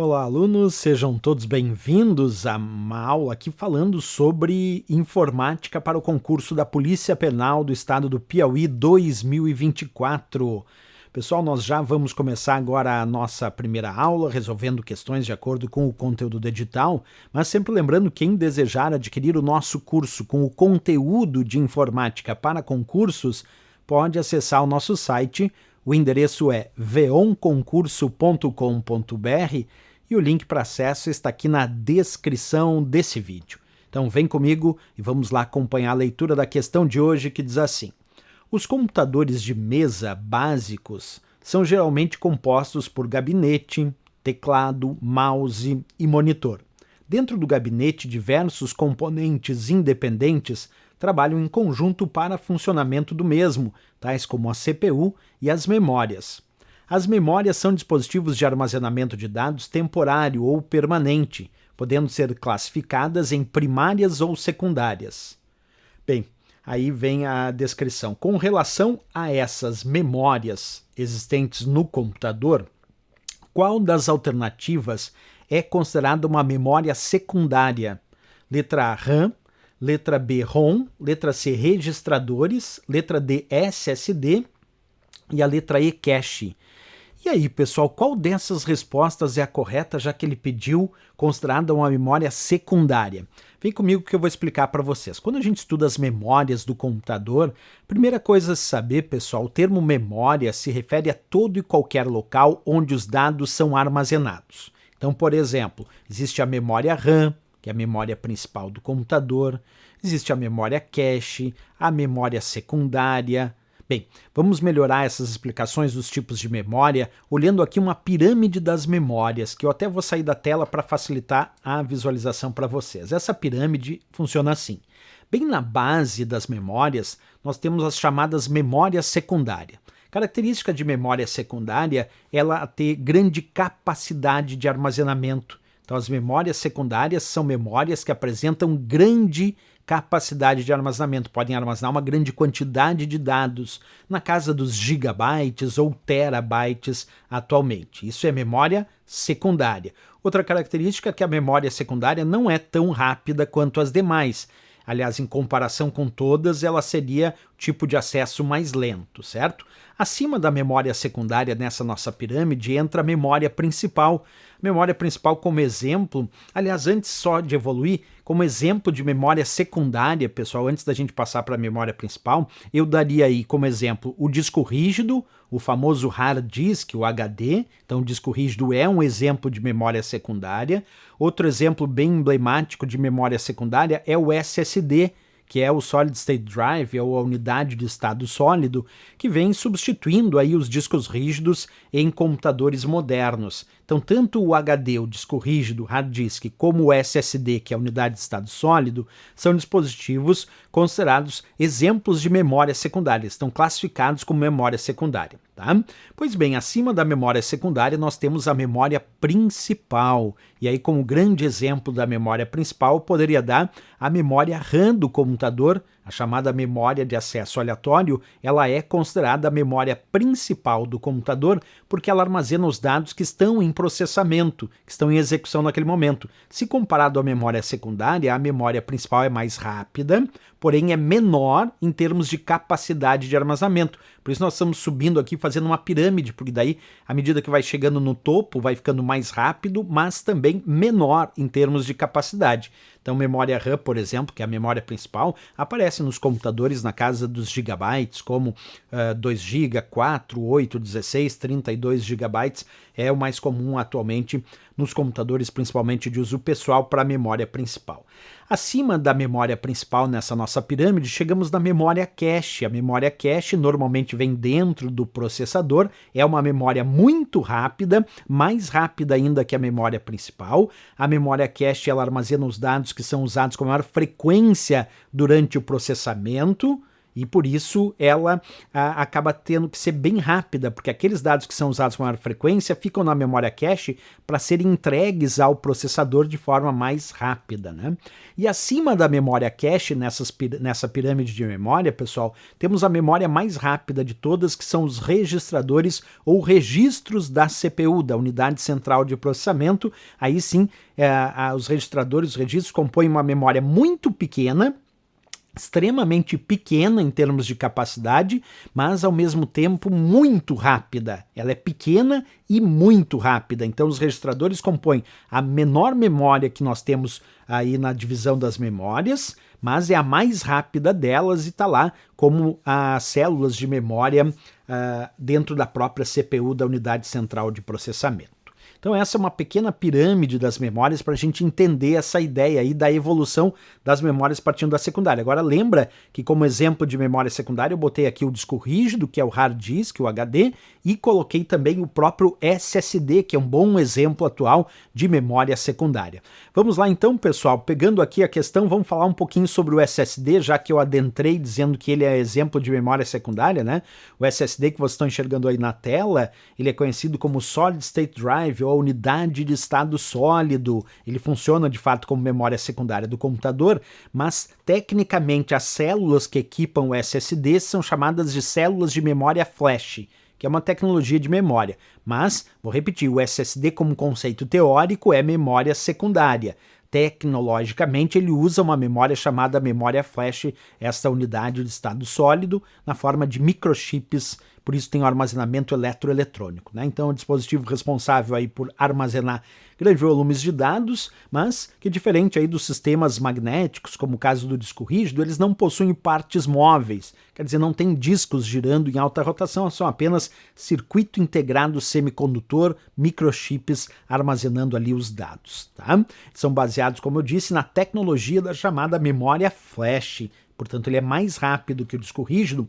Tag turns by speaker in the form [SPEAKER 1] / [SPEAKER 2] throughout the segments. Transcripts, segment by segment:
[SPEAKER 1] Olá, alunos, sejam todos bem-vindos a uma aula aqui falando sobre informática para o concurso da Polícia Penal do Estado do Piauí 2024. Pessoal, nós já vamos começar agora a nossa primeira aula, resolvendo questões de acordo com o conteúdo do edital, mas sempre lembrando que quem desejar adquirir o nosso curso com o conteúdo de informática para concursos, pode acessar o nosso site. O endereço é veonconcurso.com.br e o link para acesso está aqui na descrição desse vídeo. Então vem comigo e vamos lá acompanhar a leitura da questão de hoje, que diz assim: os computadores de mesa básicos são geralmente compostos por gabinete, teclado, mouse e monitor. Dentro do gabinete, diversos componentes independentes trabalham em conjunto para funcionamento do mesmo, tais como a CPU e as memórias. As memórias são dispositivos de armazenamento de dados temporário ou permanente, podendo ser classificadas em primárias ou secundárias. Bem, aí vem a descrição. Com relação a essas memórias existentes no computador, qual das alternativas é considerada uma memória secundária? Letra A, RAM, letra B, ROM, letra C, registradores, letra D, SSD e a letra E, cache. E aí, pessoal, qual dessas respostas é a correta, já que ele pediu considerada uma memória secundária? Vem comigo que eu vou explicar para vocês. Quando a gente estuda as memórias do computador, primeira coisa a saber, pessoal, o termo memória se refere a todo e qualquer local onde os dados são armazenados. Então, por exemplo, existe a memória RAM, que é a memória principal do computador, existe a memória cache, a memória secundária. Bem, vamos melhorar essas explicações dos tipos de memória olhando aqui uma pirâmide das memórias, que eu até vou sair da tela para facilitar a visualização para vocês. Essa pirâmide funciona assim. Bem na base das memórias, nós temos as chamadas memórias secundárias. Característica de memória secundária é ela ter grande capacidade de armazenamento. Então, as memórias secundárias são memórias que apresentam grande capacidade de armazenamento, podem armazenar uma grande quantidade de dados, na casa dos gigabytes ou terabytes atualmente. Isso é memória secundária. Outra característica é que a memória secundária não é tão rápida quanto as demais. Aliás, em comparação com todas, ela seria o tipo de acesso mais lento, certo? Acima da memória secundária nessa nossa pirâmide entra a memória principal. Memória principal como exemplo, aliás, antes só de evoluir, como exemplo de memória secundária, pessoal, antes da gente passar para a memória principal, eu daria aí como exemplo o disco rígido, o famoso hard disk, o HD. Então, o disco rígido é um exemplo de memória secundária. Outro exemplo bem emblemático de memória secundária é o SSD, que é o Solid State Drive, ou a unidade de estado sólido, que vem substituindo aí os discos rígidos em computadores modernos. Então, tanto o HD, o disco rígido, hard disk, como o SSD, que é a unidade de estado sólido, são dispositivos considerados exemplos de memória secundária, estão classificados como memória secundária. Tá? Pois bem, acima da memória secundária nós temos a memória principal. E aí, como grande exemplo da memória principal, eu poderia dar a memória RAM do computador, a chamada memória de acesso aleatório. Ela é considerada a memória principal do computador porque ela armazena os dados que estão em processamento, que estão em execução naquele momento. Se comparado à memória secundária, a memória principal é mais rápida, porém é menor em termos de capacidade de armazenamento. Por isso nós estamos subindo aqui, fazendo uma pirâmide, porque daí, à medida que vai chegando no topo, vai ficando mais rápido, mas também menor em termos de capacidade. Então, memória RAM, por exemplo, que é a memória principal, aparece nos computadores na casa dos gigabytes, como 2 GB, 4, 8, 16, 32 gigabytes. É o mais comum atualmente nos computadores, principalmente de uso pessoal, para a memória principal. Acima da memória principal nessa nossa pirâmide, chegamos na memória cache. A memória cache normalmente vem dentro do processador, é uma memória muito rápida, mais rápida ainda que a memória principal. A memória cache ela armazena os dados que são usados com maior frequência durante o processamento, e por isso ela acaba tendo que ser bem rápida, porque aqueles dados que são usados com maior frequência ficam na memória cache para serem entregues ao processador de forma mais rápida, né? E acima da memória cache, nessa pirâmide de memória, pessoal, temos a memória mais rápida de todas, que são os registradores ou registros da CPU, da unidade central de processamento. Aí sim, os registradores, os registros compõem uma memória muito pequena, extremamente pequena em termos de capacidade, mas ao mesmo tempo muito rápida. Ela é pequena e muito rápida. Então os registradores compõem a menor memória que nós temos aí na divisão das memórias, mas é a mais rápida delas e está lá como as células de memória dentro da própria CPU da unidade central de processamento. Então essa é uma pequena pirâmide das memórias para a gente entender essa ideia aí da evolução das memórias partindo da secundária. Agora lembra que como exemplo de memória secundária eu botei aqui o disco rígido, que é o hard disk, o HD, e coloquei também o próprio SSD, que é um bom exemplo atual de memória secundária. Vamos lá então, pessoal, pegando aqui a questão, vamos falar um pouquinho sobre o SSD, já que eu adentrei dizendo que ele é exemplo de memória secundária, né? O SSD que vocês estão enxergando aí na tela, ele é conhecido como Solid State Drive, ou a unidade de estado sólido. Ele funciona de fato como memória secundária do computador, mas tecnicamente as células que equipam o SSD são chamadas de células de memória flash, que é uma tecnologia de memória. Mas, vou repetir, o SSD como conceito teórico é memória secundária. Tecnologicamente, ele usa uma memória chamada memória flash, esta unidade de estado sólido, na forma de microchips, por isso tem o armazenamento eletroeletrônico, né? Então é um dispositivo responsável aí por armazenar grandes volumes de dados, mas que diferente aí dos sistemas magnéticos, como o caso do disco rígido, eles não possuem partes móveis, quer dizer, não tem discos girando em alta rotação, são apenas circuito integrado semicondutor, microchips armazenando ali os dados, tá? São baseados, como eu disse, na tecnologia da chamada memória flash, portanto ele é mais rápido que o disco rígido,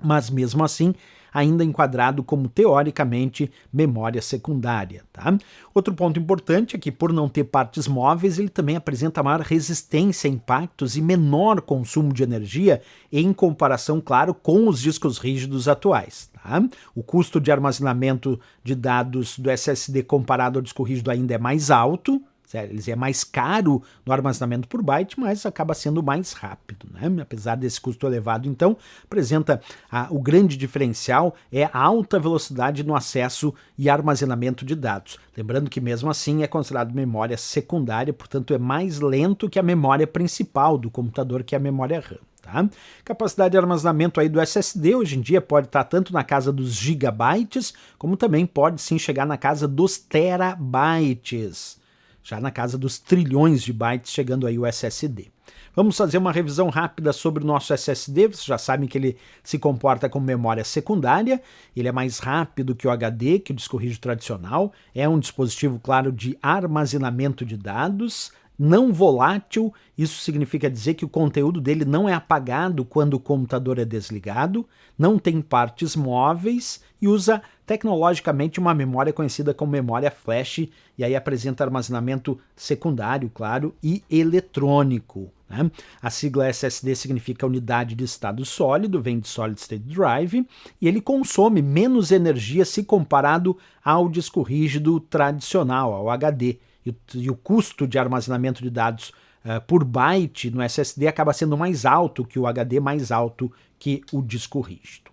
[SPEAKER 1] mas mesmo assim ainda enquadrado como teoricamente memória secundária, tá? Outro ponto importante é que por não ter partes móveis, ele também apresenta maior resistência a impactos e menor consumo de energia em comparação, claro, com os discos rígidos atuais, tá? O custo de armazenamento de dados do SSD comparado ao disco rígido ainda é mais alto, ele é mais caro no armazenamento por byte, mas acaba sendo mais rápido, né? Apesar desse custo elevado, então, apresenta o grande diferencial é a alta velocidade no acesso e armazenamento de dados. Lembrando que mesmo assim é considerado memória secundária, portanto é mais lento que a memória principal do computador, que é a memória RAM. Tá? Capacidade de armazenamento aí do SSD hoje em dia pode estar tanto na casa dos gigabytes, como também pode sim chegar na casa dos terabytes. Já na casa dos trilhões de bytes, chegando aí o SSD. Vamos fazer uma revisão rápida sobre o nosso SSD. Vocês já sabem que ele se comporta como memória secundária, ele é mais rápido que o HD, que o disco rígido tradicional, é um dispositivo, claro, de armazenamento de dados, não volátil, isso significa dizer que o conteúdo dele não é apagado quando o computador é desligado, não tem partes móveis e usa tecnologicamente uma memória conhecida como memória flash, e aí apresenta armazenamento secundário, claro, e eletrônico, né? A sigla SSD significa unidade de estado sólido, vem de Solid State Drive, e ele consome menos energia se comparado ao disco rígido tradicional, ao HD. E o custo de armazenamento de dados por byte no SSD acaba sendo mais alto que o HD, mais alto que o disco rígido.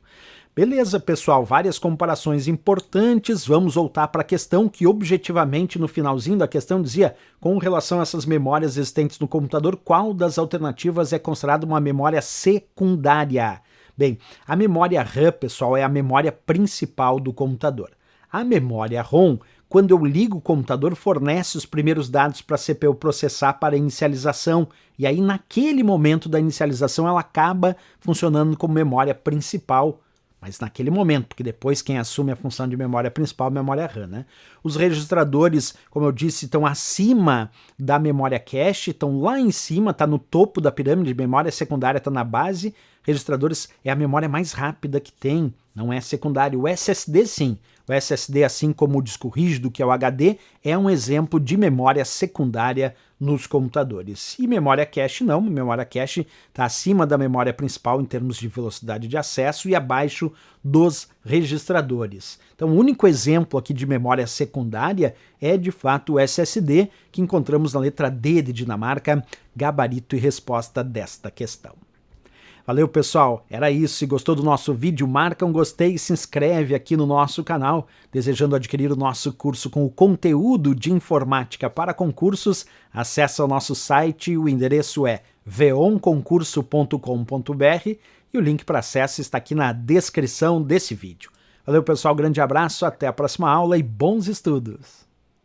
[SPEAKER 1] Beleza, pessoal, várias comparações importantes. Vamos voltar para a questão que objetivamente no finalzinho da questão dizia: com relação a essas memórias existentes no computador, qual das alternativas é considerada uma memória secundária? Bem, a memória RAM, pessoal, é a memória principal do computador. A memória ROM, quando eu ligo o computador, fornece os primeiros dados para a CPU processar para a inicialização, e aí naquele momento da inicialização ela acaba funcionando como memória principal, mas naquele momento, porque depois quem assume a função de memória principal é a memória RAM, né? Os registradores, como eu disse, estão acima da memória cache, estão lá em cima, está no topo da pirâmide, memória secundária está na base, registradores é a memória mais rápida que tem, não é secundário. O SSD sim. O SSD, assim como o disco rígido, que é o HD, é um exemplo de memória secundária nos computadores. E memória cache não, memória cache está acima da memória principal em termos de velocidade de acesso e abaixo dos registradores. Então o único exemplo aqui de memória secundária é de fato o SSD, que encontramos na letra D de Dinamarca, gabarito e resposta desta questão. Valeu, pessoal, era isso. Se gostou do nosso vídeo, marca um gostei e se inscreve aqui no nosso canal. Desejando adquirir o nosso curso com o conteúdo de informática para concursos, acesse o nosso site, o endereço é veonconcurso.com.br e o link para acesso está aqui na descrição desse vídeo. Valeu, pessoal, grande abraço, até a próxima aula e bons estudos!